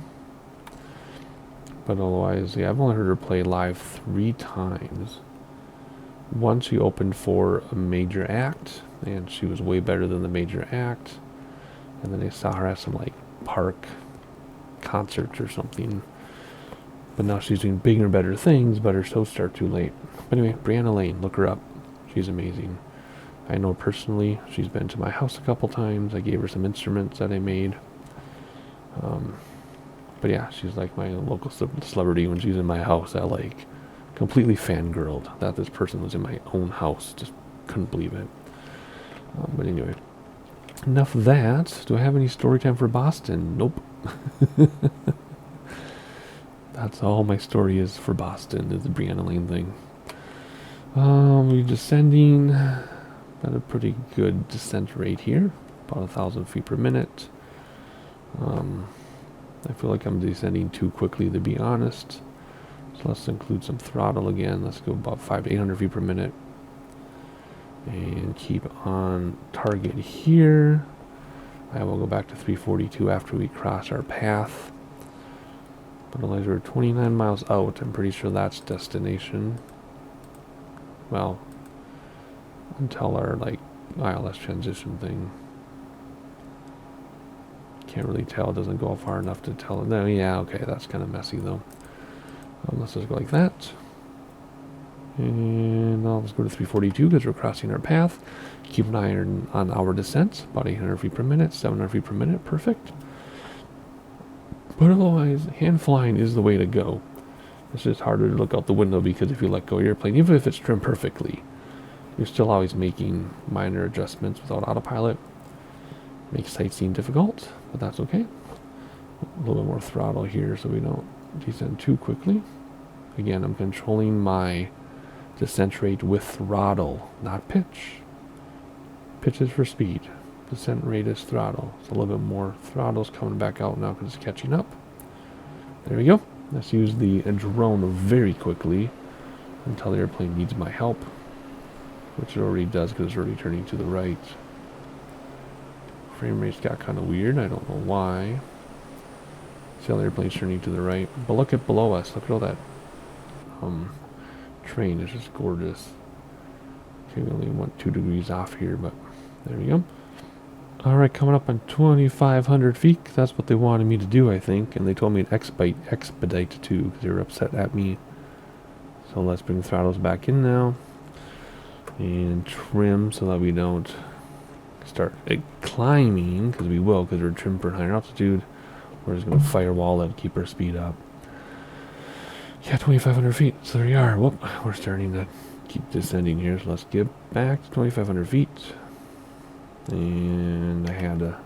But otherwise, yeah, I've only heard her play live 3 times. Once she opened for a major act, and she was way better than the major act. And then I saw her at some like park concerts or something. But now she's doing bigger and better things, but her shows start too late. But anyway, Brianna Lane, look her up. She's amazing. I know her personally. She's been to my house a couple times. I gave her some instruments that I made. But yeah, she's like my local celebrity. When she's in my house, I like completely fangirled that this person was in my own house. Just couldn't believe it. But anyway, enough of that. Do I have any story time for Boston? Nope. That's all my story is for Boston, is the Brianna Lane thing. We're descending at a pretty good descent rate here, about 1,000 feet per minute. I feel like I'm descending too quickly, to be honest. So let's include some throttle again. Let's go about 500 to 800 feet per minute. And keep on target here. I will go back to 342 after we cross our path. But otherwise we're 29 miles out. I'm pretty sure that's destination. Well, until our like ILS transition thing. Can't really tell. It doesn't go far enough to tell. No, yeah, okay, that's kind of messy though. Let's just go like that. And now let's go to 342 because we're crossing our path. Keep an eye on our descent. About 800 feet per minute, 700 feet per minute. Perfect. But otherwise, hand flying is the way to go. It's just harder to look out the window because if you let go of your airplane, even if it's trimmed perfectly, you're still always making minor adjustments without autopilot. Makes sightseeing difficult, but that's okay. A little bit more throttle here so we don't descend too quickly. Again, I'm controlling my descent rate with throttle, not pitch. Pitch is for speed. Descent rate is throttle. So a little bit more throttle's coming back out now because it's catching up. There we go. Let's use the drone very quickly until the airplane needs my help, which it already does because it's already turning to the right. Frame rate's got kind of weird. I don't know why. See how the airplane's turning to the right. But look at below us. Look at all that train. It's just gorgeous. Okay, we only want 2 degrees off here, but there we go. Alright, coming up on 2,500 feet. That's what they wanted me to do, I think. And they told me to expedite too, because they were upset at me. So let's bring the throttles back in now. And trim so that we don't start climbing, because we will, because we're trimmed for higher altitude. We're just going to firewall it, keep our speed up. Yeah, 2,500 feet. So there we are. Whoop, we're starting to keep descending here, so let's get back to 2,500 feet. And I had to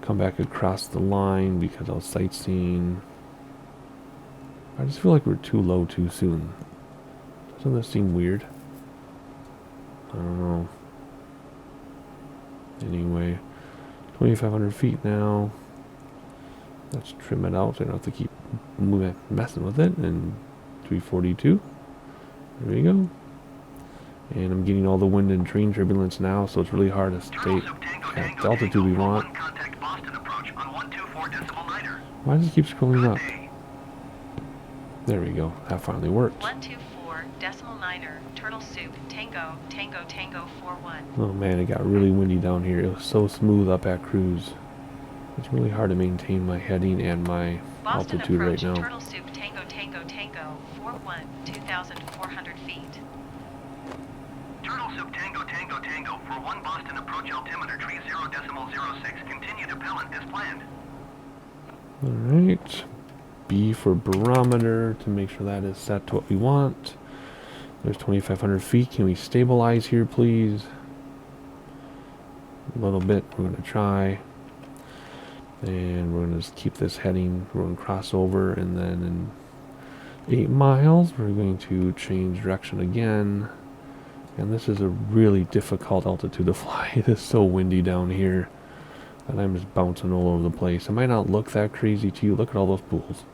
come back across the line because I was sightseeing. I just feel like we're too low too soon. Doesn't that seem weird? I don't know. Anyway, 2,500 feet now. Let's trim it out so I don't have to keep messing with it. And 342. There we go. And I'm getting all the wind and train turbulence now, so it's really hard to stay at the altitude we want. Contact Boston approach on 124.9er. Why does it keep scrolling up? There we go. That finally worked. 124.9er. Turtle Soup. Tango. Tango. Tango. 41. Oh man, it got really windy down here. It was so smooth up at cruise. It's really hard to maintain my heading and my Boston altitude approach. right now. Turtle Soup. Tango. Tango. Tango. 41. 2,400 feet. Turtle Soup Tango Tango Tango for 1 Boston approach altimeter tree 0.06. Continued appellant as planned. Alright. B for barometer to make sure that is set to what we want. There's 2,500 feet. Can we stabilize here, please? A little bit. We're going to try. And we're going to just keep this heading. We're going to cross over, and then in 8 miles, we're going to change direction again. And this is a really difficult altitude to fly. It is so windy down here that I'm just bouncing all over the place. It might not look that crazy to you. Look at all those pools.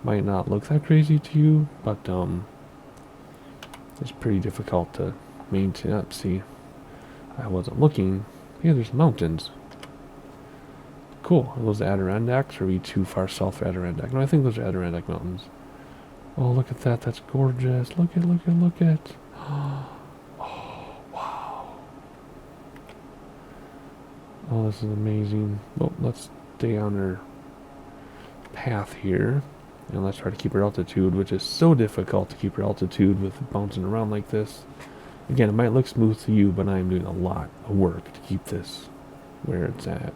Might not look that crazy to you, but it's pretty difficult to maintain up. See, I wasn't looking. Yeah, there's mountains. Cool. Are those Adirondacks, or are we too far south for Adirondack? No, I think those are Adirondack Mountains. Oh, look at that. That's gorgeous. Look at. Oh, wow. Oh, this is amazing. Well, let's stay on our path here. And let's try to keep our altitude, which is so difficult to keep our altitude with bouncing around like this. Again, it might look smooth to you, but I'm doing a lot of work to keep this where it's at.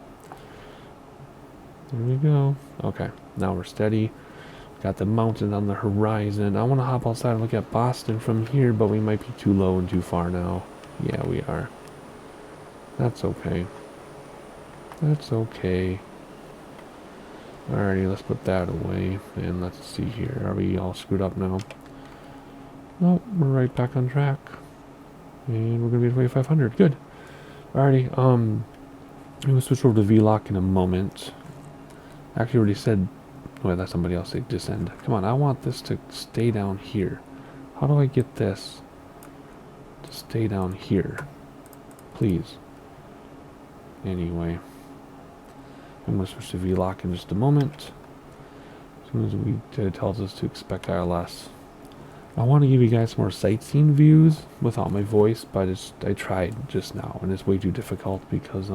There we go. Okay, now we're steady. Got the mountain on the horizon. I want to hop outside and look at Boston from here, but we might be too low and too far now. Yeah, we are. That's okay. That's okay. Alrighty, let's put that away. And let's see here. Are we all screwed up now? Nope, we're right back on track. And we're going to be at 2,500. Good. Alrighty, I'm going to switch over to V-Lock in a moment. I actually already said... Wait, that's somebody else. They descend. Come on, I want this to stay down here. How do I get this to stay down here? Please. Anyway. I'm going to switch to V-Lock in just a moment. As soon as it tells us to expect ILS. I want to give you guys more sightseeing views without my voice, but I tried just now, and it's way too difficult because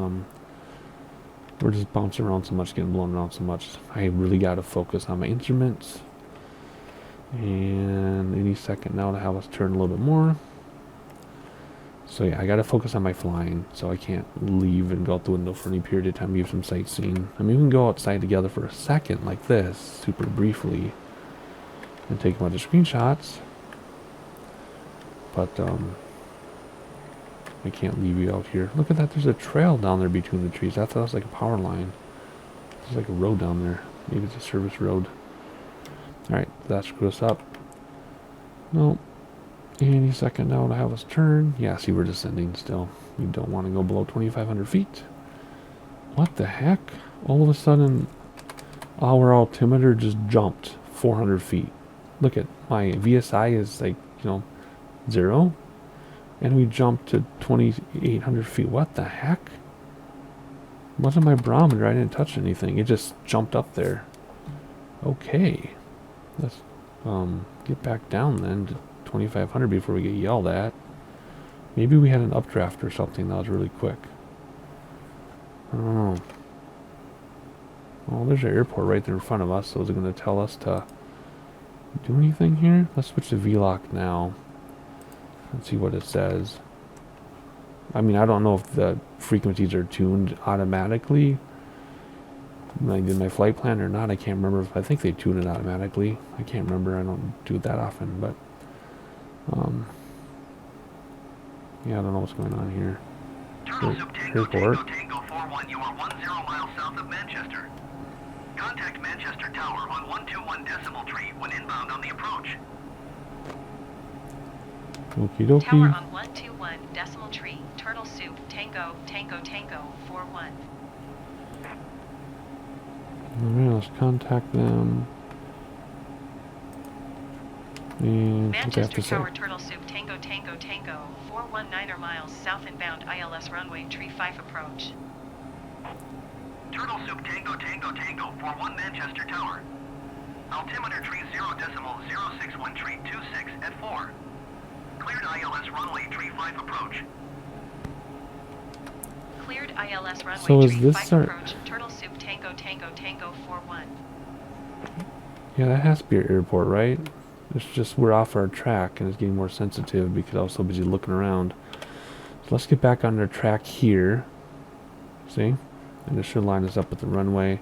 we're just bouncing around so much, getting blown around so much. I really got to focus on my instruments. And any second now to have us turn a little bit more. So yeah, I got to focus on my flying, so I can't leave and go out the window for any period of time, give some sightseeing. I mean, we can go outside together for a second like this, super briefly, and take a bunch of screenshots. But I can't leave you out here. Look at that, there's a trail down there between the trees. I thought it was like a power line. There's like a road down there. Maybe it's a service road. Alright, that screwed us up. Nope. Any second now to have us turn. Yeah, see, we're descending still. We don't want to go below 2,500 feet. What the heck? All of a sudden, our altimeter just jumped 400 feet. Look at my VSI is like, 0. And we jumped to 2,800 feet. What the heck? Wasn't my barometer? I didn't touch anything. It just jumped up there. Okay. Let's get back down then to 2,500 before we get yelled at. Maybe we had an updraft or something that was really quick. I don't know. Well, there's our airport right there in front of us. So is it going to tell us to do anything here? Let's switch to V-Lock now. Let's see what it says. I mean, I don't know if the frequencies are tuned automatically when I did my flight plan or not. I can't remember. I think they tune it automatically. I can't remember. I don't do it that often, but Yeah, I don't know what's going on here. Turtle Soup Tango Airport. Tango 41, you are 10 miles south of Manchester. Contact Manchester Tower on 121 decimal tree when inbound on the approach. Okie Tower dokie. on 121 decimal tree. Turtle Soup Tango Tango Tango 41. Alright, let's contact them. And what they have Manchester to say. Tower Turtle Soup Tango Tango Tango 419 miles south inbound ILS runway tree 5 approach. Turtle Soup Tango Tango Tango 41 Manchester Tower. Altimeter tree 0 decimal 061 tree 26 at 4. Cleared ILS runway tree 5 approach. Cleared ILS runway So is tree this 5 our- approach. Turtle Soup Tango Tango Tango 41. Yeah, that has to be our airport, right? It's just we're off our track and it's getting more sensitive because I was so busy looking around. So let's get back on our track here. See? And this should line us up with the runway.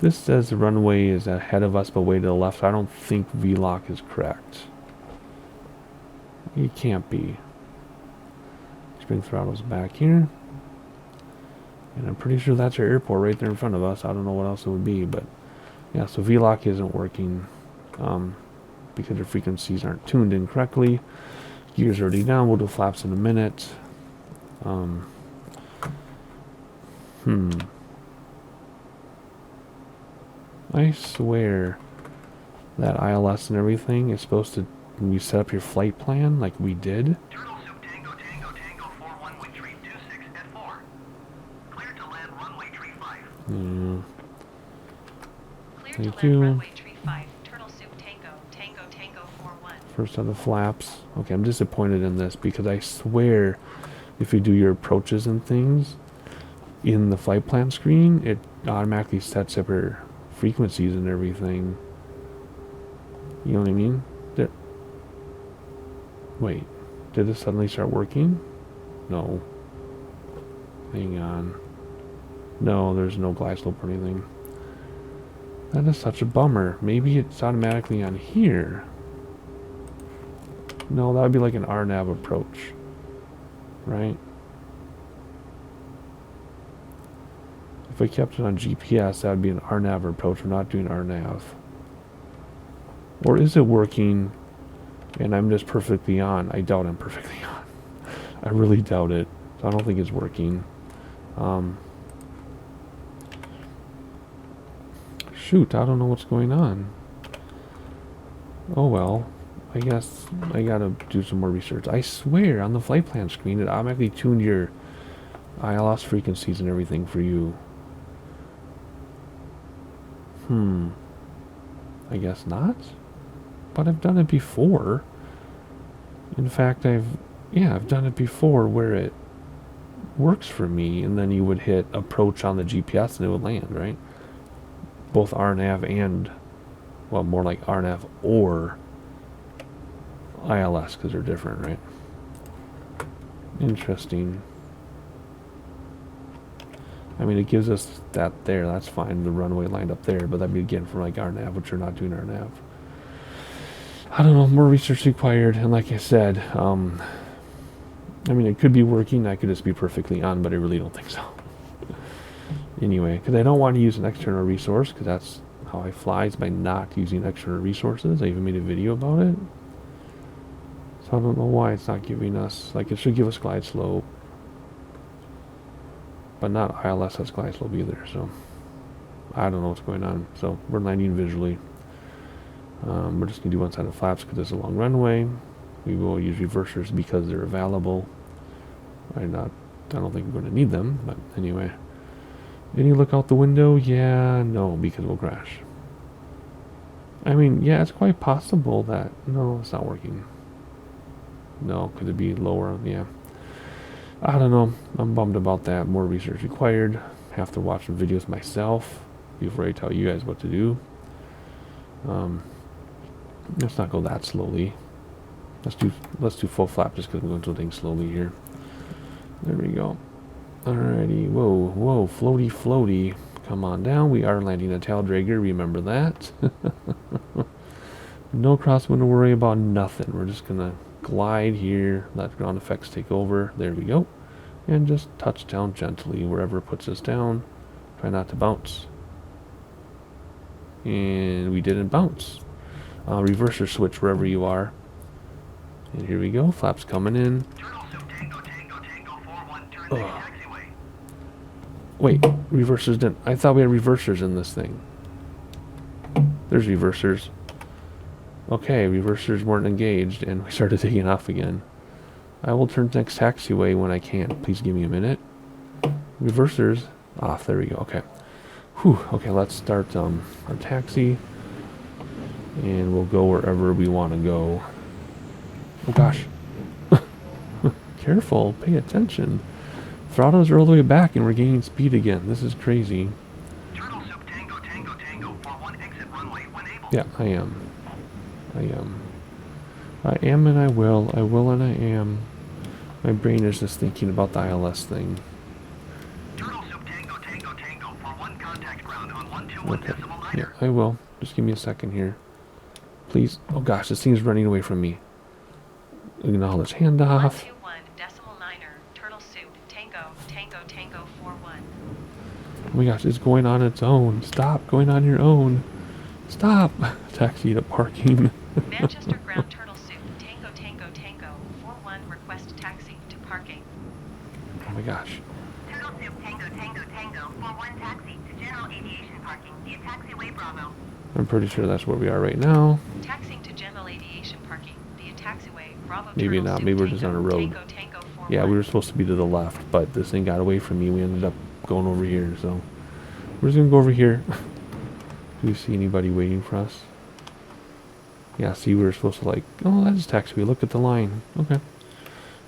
This says the runway is ahead of us but way to the left. I don't think VLOC is correct. It can't be. Spring throttle's back here. And I'm pretty sure that's our airport right there in front of us. I don't know what else it would be, but yeah, so VLOC isn't working because the frequencies aren't tuned in correctly. Gear's already down. We'll do flaps in a minute. I swear that ILS and everything is supposed to, when you set up your flight plan like we did, Turtle Soup Tango Tango Tango 41 with tree 26 at 4. Cleared to land runway tree 5. Cleared Thank to land you. runway tree 5. Turtle Soup Tango Tango Tango 41. first on the flaps. Okay, I'm disappointed in this because I swear if you do your approaches and things in the flight plan screen, it automatically sets up your frequencies and everything. You know what I mean? Wait, did it suddenly start working? No. Hang on. No, there's no glide slope or anything. That is such a bummer. Maybe it's automatically on here. No, that would be like an RNAV approach. Right? If I kept it on GPS, that would be an RNAV approach. We're not doing RNAV. Or is it working and I'm just perfectly on? I doubt I'm perfectly on. I really doubt it. So I don't think it's working. Shoot, I don't know what's going on. Oh well. I guess I gotta do some more research. I swear on the flight plan screen it automatically tuned your ILS frequencies and everything for you. I guess not. But I've done it before. In fact, I've done it before where it works for me, and then you would hit approach on the GPS and it would land, right? Both RNAV and, well, more like RNAV or ILS because they're different, right? Interesting. I mean, it gives us that there. That's fine. The runway lined up there, but that'd be again for like RNAV, which we're not doing RNAV. I don't know. More research required. And like I said, I mean, it could be working. I could just be perfectly on, but I really don't think so. Anyway, because I don't want to use an external resource, because that's how I fly, is by not using external resources. I even made a video about it. So I don't know why it's not giving us, like it should give us glide slope. But not ILS has glide slope either, so I don't know what's going on. So we're landing visually. We're just going to do one-sided flaps because it's a long runway. We will use reversers because they're available. I don't think we're going to need them, but anyway. Any look out the window? Yeah, no, because we'll crash. I mean, yeah, it's quite possible that... No, it's not working. No, could it be lower? Yeah. I don't know. I'm bummed about that. More research required. Have to watch the videos myself before I tell you guys what to do. Let's not go that slowly. Let's do full flap just because I'm going to things slowly here. There we go. Alrighty. Whoa, floaty, floaty. Come on down. We are landing a tail dragger. Remember that. No crosswind to worry about. Nothing. We're just gonna glide here, let ground effects take over. There we go. And just touch down gently wherever it puts us down. Try not to bounce. And we didn't bounce. Reverser switch wherever you are. And here we go. Flaps coming in. Turtle Soup Tango Tango Tango 41, turn the taxiway. Wait, reversers didn't. I thought we had reversers in this thing. There's reversers. Okay, reversers weren't engaged, and we started taking off again. I will turn next taxiway when I can. Please give me a minute. Reversers off. There we go. Okay. Whew. Okay, let's start our taxi, and we'll go wherever we want to go. Oh gosh. Careful. Pay attention. Throttles are all the way back, and we're gaining speed again. This is crazy. Turtle Soup Tango Tango Tango 41, exit runway when able. Yeah, I am. I am and I will. I will and I am. My brain is just thinking about the ILS thing. Turtle Soup Tango Tango Tango 41, contact ground on 121 Okay. decimal Yeah, niner. I will. Just give me a second here. Please. Oh gosh, this thing's running away from me. Acknowledge handoff. 121 decimal niner, Turtle Soup, Tango, Tango, Tango 41. Oh my gosh, it's going on its own. Stop going on your own. Stop. Taxi to parking. Manchester Ground Turtle Soup, Tango, Tango, Tango 41, request taxi to parking. Oh my gosh. Turtle Soup Tango Tango Tango 41 taxi to general aviation parking via taxiway Bravo. I'm pretty sure that's where we are right now. Taxiing to general aviation parking via taxiway Bravo. Maybe Turtle not. Soup, Maybe we're just on a Tango, road. Tango, Tango 41. Yeah, we were supposed to be to the left, but this thing got away from me. We ended up going over here, so we're just gonna go over here. Do you see anybody waiting for us? Yeah, see, we were supposed to oh, that is taxiway. Look at the line. Okay.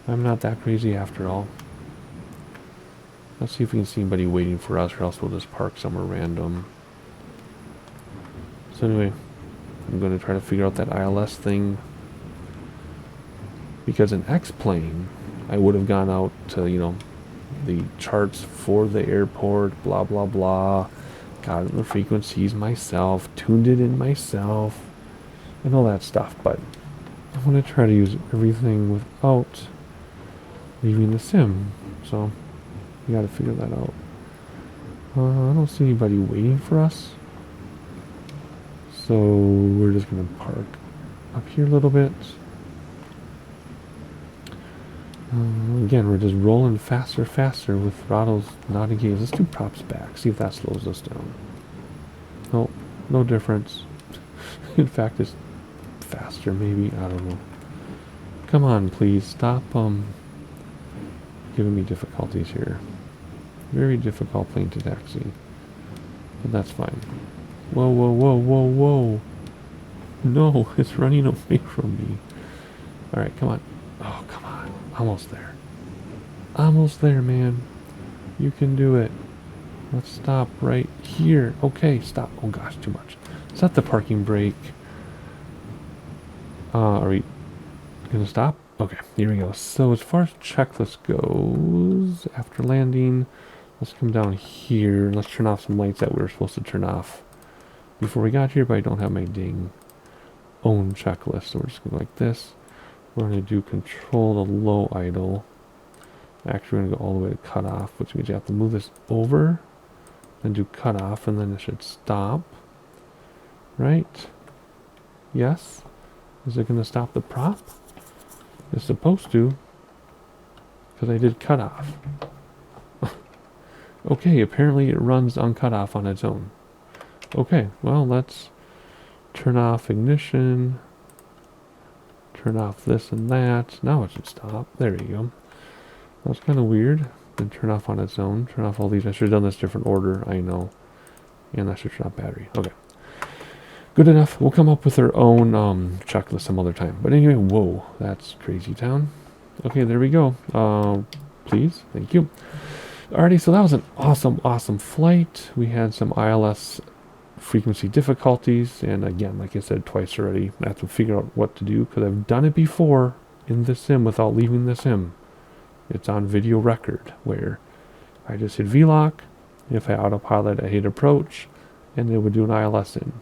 I'm not that crazy after all. Let's see if we can see anybody waiting for us, or else we'll just park somewhere random. So anyway, I'm going to try to figure out that ILS thing. Because in X-Plane, I would have gone out to, the charts for the airport, blah, blah, blah. Got the frequencies myself, tuned it in myself, and all that stuff. But I want to try to use everything without leaving the sim. So we got to figure that out. I don't see anybody waiting for us. So we're just going to park up here a little bit. Again, we're just rolling faster with throttles not engaged. Let's do props back. See if that slows us down. Nope, no difference. In fact, it's faster maybe. I don't know. Come on, please. Stop giving me difficulties here. Very difficult plane to taxi. But that's fine. Whoa, whoa, whoa, whoa, whoa. No, it's running away from me. Alright, come on. Oh, come on. Almost there. Almost there, man. You can do it. Let's stop right here. Okay, stop. Oh gosh, too much. Set the parking brake. Are we gonna stop? Okay, here we go. So as far as checklist goes, after landing, let's come down here. Let's turn off some lights that we were supposed to turn off before we got here, but I don't have my dang own checklist. So we're just gonna go like this. We're going to do control to low idle. Actually, we're going to go all the way to cutoff, which means you have to move this over, then do cutoff, and then it should stop. Right? Yes? Is it going to stop the prop? It's supposed to, because I did cutoff. Okay, apparently it runs on cutoff on its own. Okay, well, let's turn off ignition. Turn off this and that. Now it should stop. There you go. That was kind of weird. Then turn off on its own. Turn off all these. I should have done this different order. I know. And that should turn off battery. Okay. Good enough. We'll come up with our own checklist some other time. But anyway, whoa. That's crazy town. Okay, there we go. Please. Thank you. Alrighty, so that was an awesome flight. We had some ILS frequency difficulties, and again, like I said twice already, I have to figure out what to do because I've done it before in the sim without leaving the sim. It's on video record where I just hit VLOC. If I autopilot, I hit approach, and it would do an ILS in.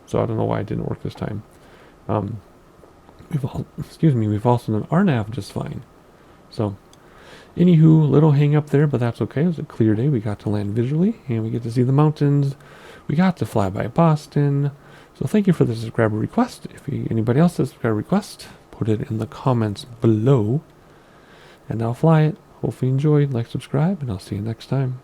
So I don't know why it didn't work this time. we've also done our nav just fine. So, anywho, little hang up there, but that's okay. It was a clear day. We got to land visually, and we get to see the mountains. We got to fly by Boston. So thank you for the subscriber request. If anybody else has a subscriber request, put it in the comments below, and I'll fly it. Hopefully you enjoyed. Like, subscribe, and I'll see you next time.